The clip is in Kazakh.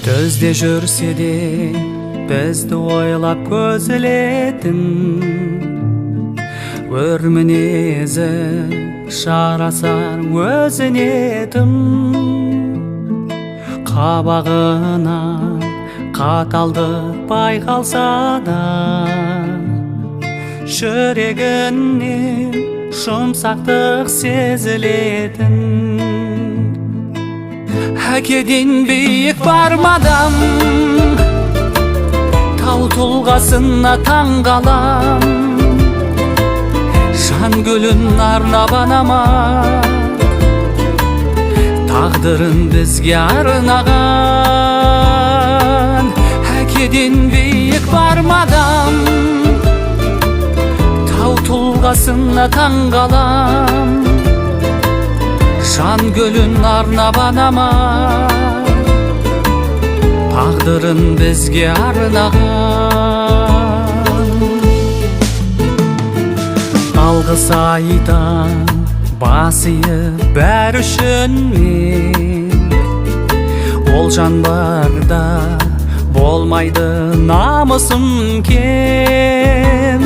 Түзде жүрсе де бізді ойлап көзілетін, өр мінезі жарасар өзіне тым. Қабағына қаталдық байқалса да, жүрегінен жұмсақтық сезілетін. Әкеден биік бармадам, тау тұлғасына таңғалам. Жан гүлін арнап анама, тағдырын бізге арнаған. Әкеден биік бармадам, тау тұлғасына таңғалам. Жан гүлін арнап анама, тағдырын бізге арнаған. Алғыс айтам бас иіп бәрі үшін мен, ол жан барда болмайды намысым кем.